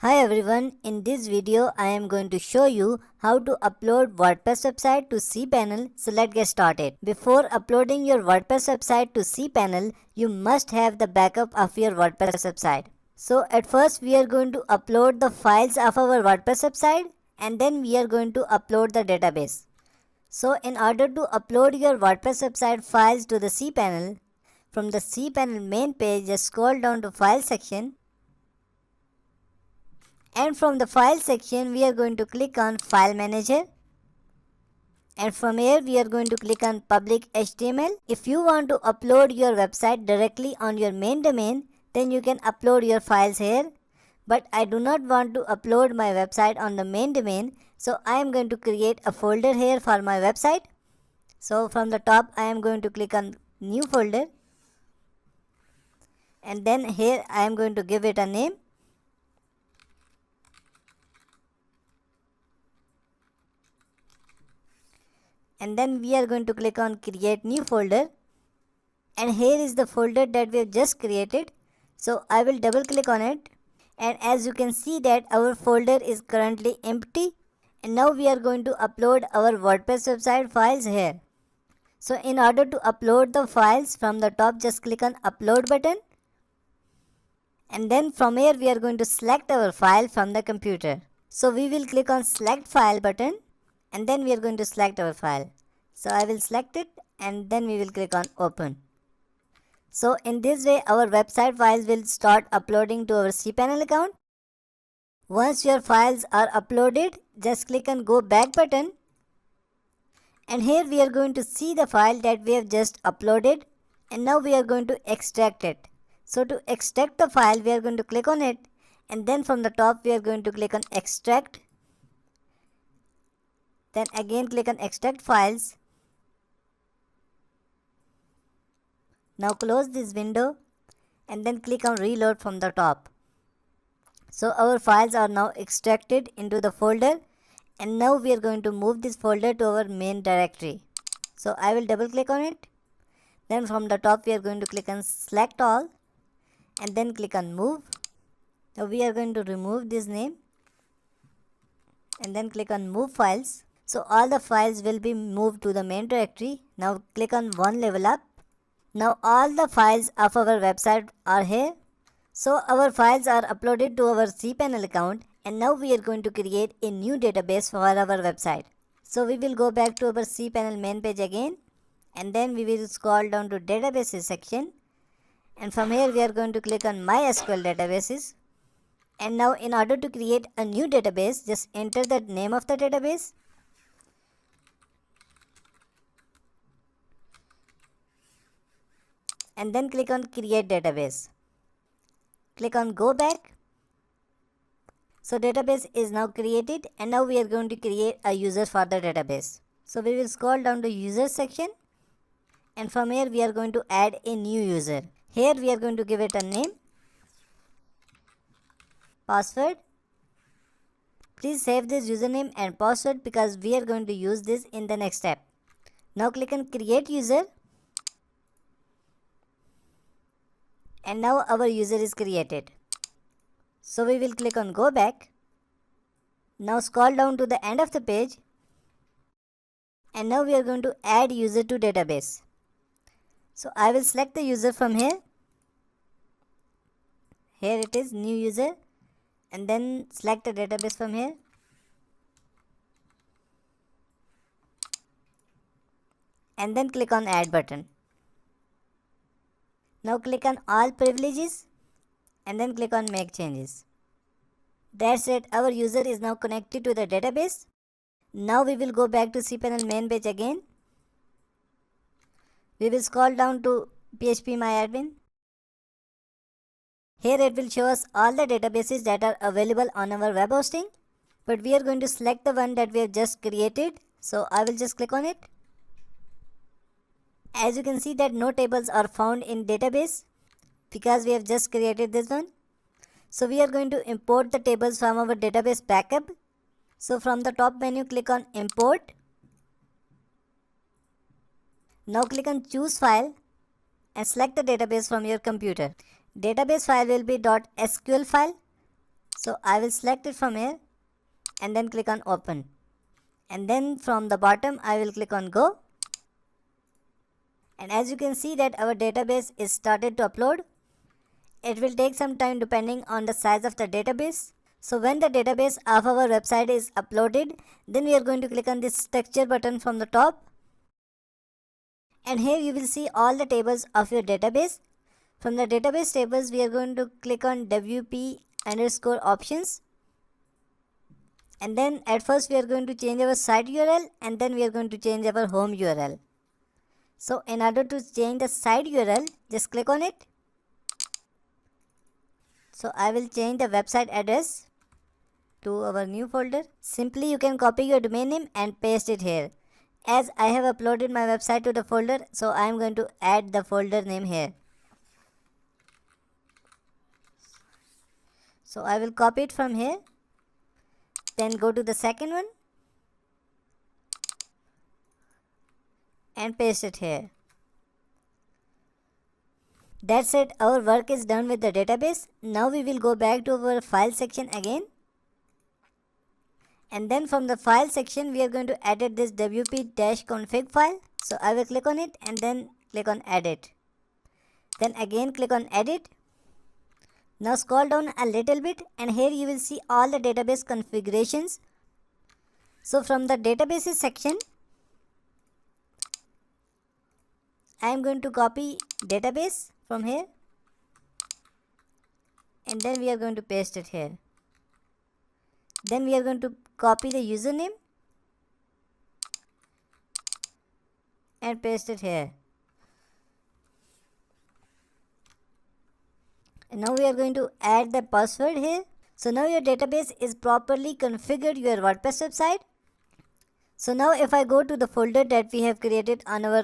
Hi everyone, in this video I am going to show you how to upload WordPress website to Cpanel. So let's get started. Before uploading your WordPress website to Cpanel, you must have the backup of your WordPress website. So at first we are going to upload the files of our WordPress website and then we are going to upload the database. So in order to upload your WordPress website files to the Cpanel, from the Cpanel main page just scroll down to file section. And from the file section we are going to click on file manager, and from here we are going to click on public HTML. If you want to upload your website directly on your main domain, then you can upload your files here, but I do not want to upload my website on the main domain, so I am going to create a folder here for my website. So from the top I am going to click on new folder, and then here I am going to give it a name. And then we are going to click on create new folder, and here is the folder that we have just created. So I will double click on it, and as you can see that our folder is currently empty, and now we are going to upload our WordPress website files here. So in order to upload the files, from the top just click on upload button, and then from here we are going to select our file from the computer. So we will click on select file button, and then we are going to select our file. So I will select it, and then we will click on open. So in this way our website files will start uploading to our Cpanel account. Once your files are uploaded, just click on go back button, and here we are going to see the file that we have just uploaded, and now we are going to extract it. So to extract the file we are going to click on it, and then from the top we are going to click on extract. Then again click on extract files. Now close this window and then click on reload from the top. So our files are now extracted into the folder, and now we are going to move this folder to our main directory. So I will double click on it. Then from the top we are going to click on select all, and then click on move. Now we are going to remove this name, and then click on move files. So all the files will be moved to the main directory. Now click on one level up. Now all the files of our website are here. So our files are uploaded to our Cpanel account, and now we are going to create a new database for our website. So we will go back to our Cpanel main page again, and then we will scroll down to databases section, and from here we are going to click on MySQL databases. And now in order to create a new database, just enter the name of the database, and then click on create database. Click on go back. So database is now created, and now we are going to create a user for the database. So we will scroll down to user section, and from here we are going to add a new user. Here we are going to give it a name, password. Please save this username and password because we are going to use this in the next step. Now click on create user, and now our user is created. So we will click on go back. Now scroll down to the end of the page, and now we are going to add user to database. So I will select the user from here. Here it is, new user, and then select the database from here. And then click on add button. Now click on all privileges, and then click on make changes. That's it, our user is now connected to the database. Now we will go back to Cpanel main page again. We will scroll down to phpMyAdmin. Here it will show us all the databases that are available on our web hosting, but we are going to select the one that we have just created. So I will just click on it. As you can see that no tables are found in database because we have just created this one. So we are going to import the tables from our database backup. So from the top menu click on import. Now click on choose file and select the database from your computer. Database file will be .sql file. So I will select it from here and then click on open. And then from the bottom I will click on go. And as you can see that our database is started to upload. It will take some time depending on the size of the database. So when the database of our website is uploaded, then we are going to click on this texture button from the top. And here you will see all the tables of your database. From the database tables, we are going to click on WP_options. And then at first we are going to change our site URL and then we are going to change our home URL. So in order to change the site URL, just click on it. So I will change the website address to our new folder. Simply you can copy your domain name and paste it here. As I have uploaded my website to the folder, so I am going to add the folder name here. So I will copy it from here. Then go to the second one and paste it here. That's it, our work is done with the database. Now we will go back to our file section again. And then from the file section we are going to edit this wp-config file. So I will click on it and then click on edit. Then again click on edit. Now scroll down a little bit and here you will see all the database configurations. So from the databases section, I am going to copy database from here and then we are going to paste it here. Then we are going to copy the username and paste it here. And now we are going to add the password here. So now your database is properly configured your WordPress website. So now if I go to the folder that we have created on our